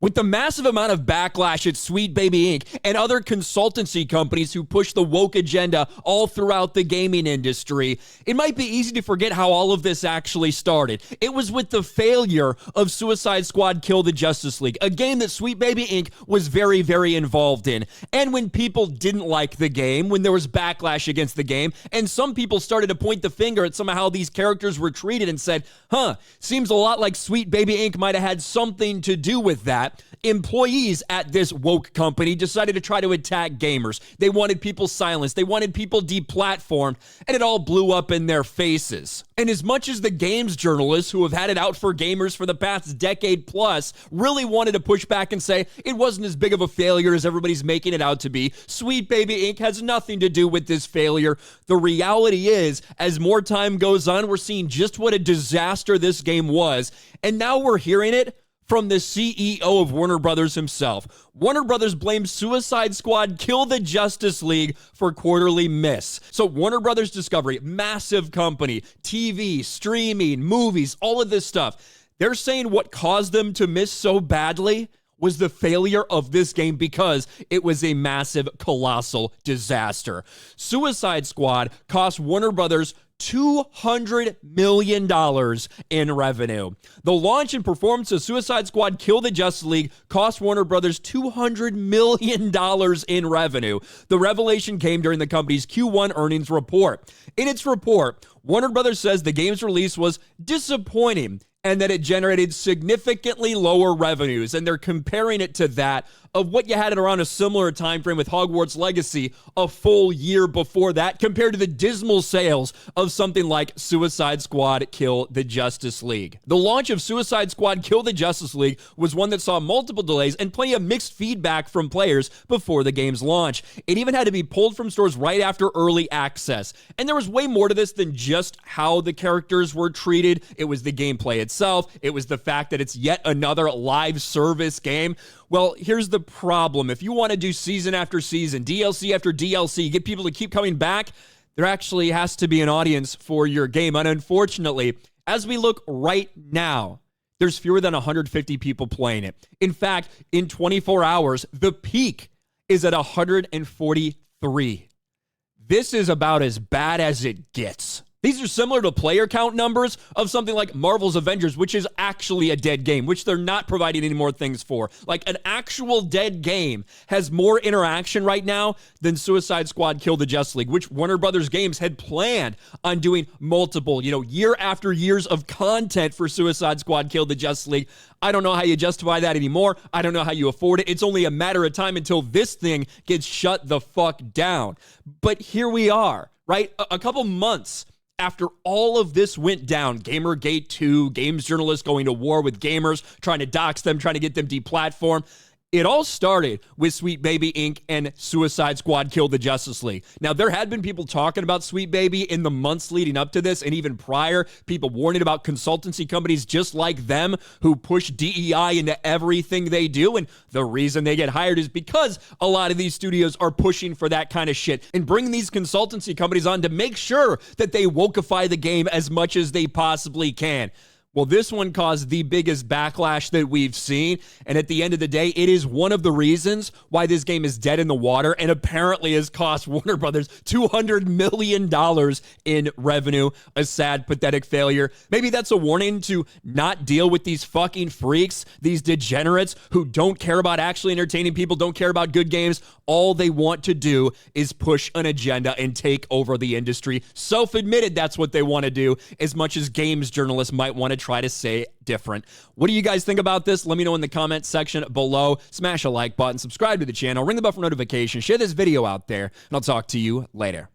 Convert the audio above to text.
With the massive amount of backlash at Sweet Baby Inc. and other consultancy companies who push the woke agenda all throughout the gaming industry, it might be easy to forget how all of this actually started. It was with the failure of Suicide Squad Kill the Justice League, a game that Sweet Baby Inc. was very, very involved in. And when people didn't like the game, when there was backlash against the game, and some people started to point the finger at somehow how these characters were treated and said, seems a lot like Sweet Baby Inc. might have had something to do with that. Employees at this woke company decided to try to attack gamers. They wanted people silenced. They wanted people deplatformed, and it all blew up in their faces. And as much as the games journalists who have had it out for gamers for the past decade plus really wanted to push back and say it wasn't as big of a failure as everybody's making it out to be, Sweet Baby Inc. has nothing to do with this failure. The reality is, as more time goes on, we're seeing just what a disaster this game was, and now we're hearing it from the CEO of Warner Brothers himself. Warner Brothers blames Suicide Squad Kill the Justice League for quarterly miss. So Warner Brothers Discovery, massive company, TV, streaming, movies, all of this stuff. They're saying what caused them to miss so badly was the failure of this game because it was a massive, colossal disaster. Suicide Squad cost Warner Brothers $200 million in revenue. The launch and performance of Suicide Squad Kill the Justice League cost Warner Brothers $200 million in revenue. The revelation came during the company's Q1 earnings report. In its report, Warner Brothers says the game's release was disappointing and that it generated significantly lower revenues. And they're comparing it to that of what you had at around a similar time frame with Hogwarts Legacy a full year before that, compared to the dismal sales of something like Suicide Squad Kill the Justice League. The launch of Suicide Squad Kill the Justice League was one that saw multiple delays and plenty of mixed feedback from players before the game's launch. It even had to be pulled from stores right after early access. And there was way more to this than just how the characters were treated. It was the gameplay itself. It was the fact that it's yet another live service game. Well, here's the problem. If you want to do season after season, DLC after DLC, get people to keep coming back, there actually has to be an audience for your game. And unfortunately, as we look right now, there's fewer than 150 people playing it. In fact, in 24 hours, the peak is at 143. This is about as bad as it gets. These are similar to player count numbers of something like Marvel's Avengers, which is actually a dead game, which they're not providing any more things for. Like, an actual dead game has more interaction right now than Suicide Squad Kill the Justice League, which Warner Brothers Games had planned on doing multiple, year after years of content for Suicide Squad Kill the Justice League. I don't know how you justify that anymore. I don't know how you afford it. It's only a matter of time until this thing gets shut the fuck down. But here we are, right? A couple months after all of this went down, Gamergate 2, games journalists going to war with gamers, trying to dox them, trying to get them deplatformed. It all started with Sweet Baby Inc. and Suicide Squad Kill the Justice League. Now, there had been people talking about Sweet Baby in the months leading up to this, and even prior, people warning about consultancy companies just like them who push DEI into everything they do. And the reason they get hired is because a lot of these studios are pushing for that kind of shit and bringing these consultancy companies on to make sure that they wokeify the game as much as they possibly can. Well, this one caused the biggest backlash that we've seen, and at the end of the day, it is one of the reasons why this game is dead in the water and apparently has cost Warner Brothers $200 million in revenue. A sad, pathetic failure. Maybe that's a warning to not deal with these fucking freaks, these degenerates who don't care about actually entertaining people, don't care about good games. All they want to do is push an agenda and take over the industry. Self-admitted that's what they want to do, as much as games journalists might want to try to say different. What do you guys think about this? Let me know in the comments section below. Smash a like button, subscribe to the channel, ring the bell for notifications, share this video out there, and I'll talk to you later.